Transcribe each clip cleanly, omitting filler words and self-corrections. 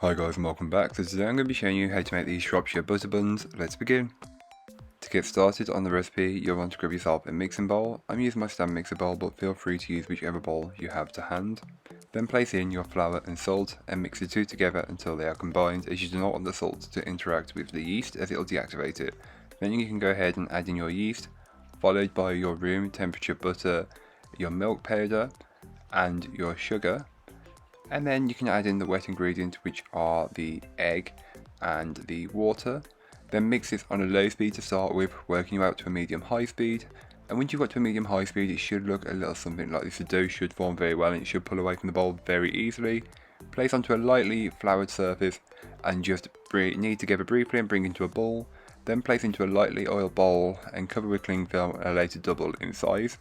Hi guys and welcome back. So today I'm going to be showing you how to make these Shropshire butter buns. Let's begin. To get started on the recipe, you'll want to grab yourself a mixing bowl. I'm using my stand mixer bowl, but feel free to use whichever bowl you have to hand. Then place in your flour and salt and mix the two together until they are combined, as you do not want the salt to interact with the yeast as it will deactivate it. Then you can go ahead and add in your yeast, followed by your room temperature butter, your milk powder and your sugar. And then you can add in the wet ingredients, which are the egg and the water. Then mix this on a low speed to start with, working you out to a medium-high speed. And once you've got to a medium-high speed, it should look a little something like this. The dough should form very well and it should pull away from the bowl very easily. Place onto a lightly floured surface and just knead together briefly and bring into a ball. Then place into a lightly oiled bowl and cover with cling film and allow to double in size.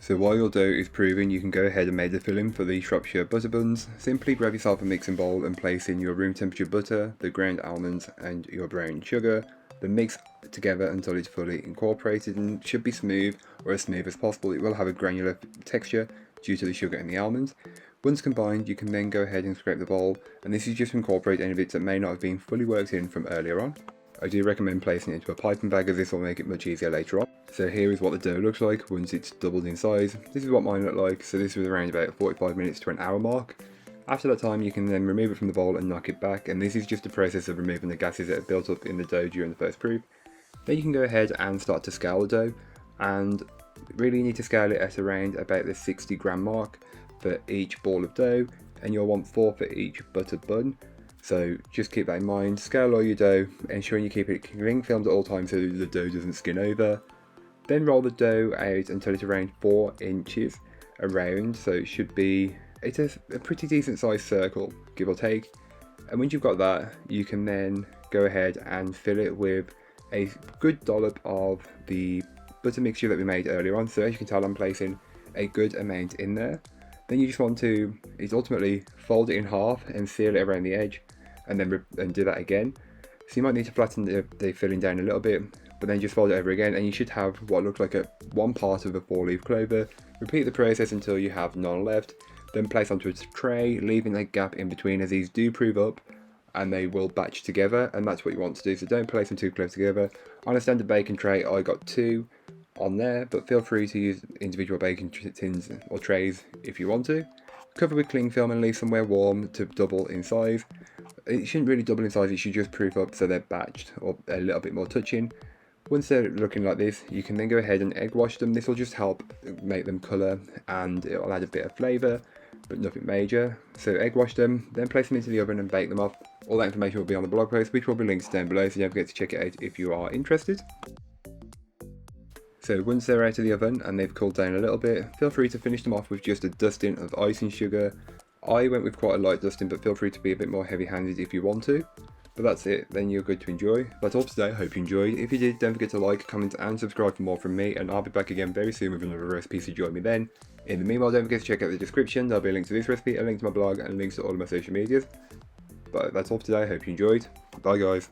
So while your dough is proving, you can go ahead and make the filling for the Shropshire butter buns. Simply grab yourself a mixing bowl and place in your room temperature butter, the ground almonds and your brown sugar. Then mix together until it's fully incorporated and should be smooth, or as smooth as possible. It will have a granular texture due to the sugar and the almonds. Once combined, you can then go ahead and scrape the bowl, and this is just to incorporate any bits that may not have been fully worked in from earlier on. I do recommend placing it into a piping bag, as this will make it much easier later on. So here is what the dough looks like once it's doubled in size. This is what mine looked like, so this was around about 45 minutes to an hour mark. After that time, you can then remove it from the bowl and knock it back, and this is just a process of removing the gases that have built up in the dough during the first proof. Then you can go ahead and start to scale the dough, and really you need to scale it at around about the 60 gram mark for each ball of dough, and you'll want 4 for each buttered bun. So just keep that in mind. Scale all your dough, ensuring you keep it cling filmed at all times so the dough doesn't skin over. Then roll the dough out until it's around 4 inches around, so it's a pretty decent sized circle, give or take. And once you've got that, you can then go ahead and fill it with a good dollop of the butter mixture that we made earlier on. So as you can tell, I'm placing a good amount in there. Then you just want to ultimately fold it in half and seal it around the edge, and then do that again. So you might need to flatten the filling down a little bit, but then just fold it over again and you should have what looks like one part of a 4-leaf clover. Repeat the process until you have none left. Then place onto a tray, leaving a gap in between, as these do prove up and they will batch together, and that's what you want to do. So don't place them too close together. On a standard baking tray, I got 2 on there, but feel free to use individual baking tins or trays if you want to. Cover with cling film and leave somewhere warm to double in size. It shouldn't really double in size, it should just proof up so they're batched or a little bit more touching. Once they're looking like this, you can then go ahead and egg wash them. This will just help make them colour and it will add a bit of flavour, but nothing major. So egg wash them, then place them into the oven and bake them off. All that information will be on the blog post, which will be linked down below, so don't forget to check it out if you are interested. So once they're out of the oven and they've cooled down a little bit, feel free to finish them off with just a dusting of icing sugar. I went with quite a light dusting, but feel free to be a bit more heavy-handed if you want to. But that's it, then you're good to enjoy. That's all for today, I hope you enjoyed. If you did, don't forget to like, comment and subscribe for more from me, and I'll be back again very soon with another recipe, so join me then. In the meanwhile, don't forget to check out the description, there'll be a link to this recipe, a link to my blog, and links to all of my social medias. But that's all for today, I hope you enjoyed. Bye guys.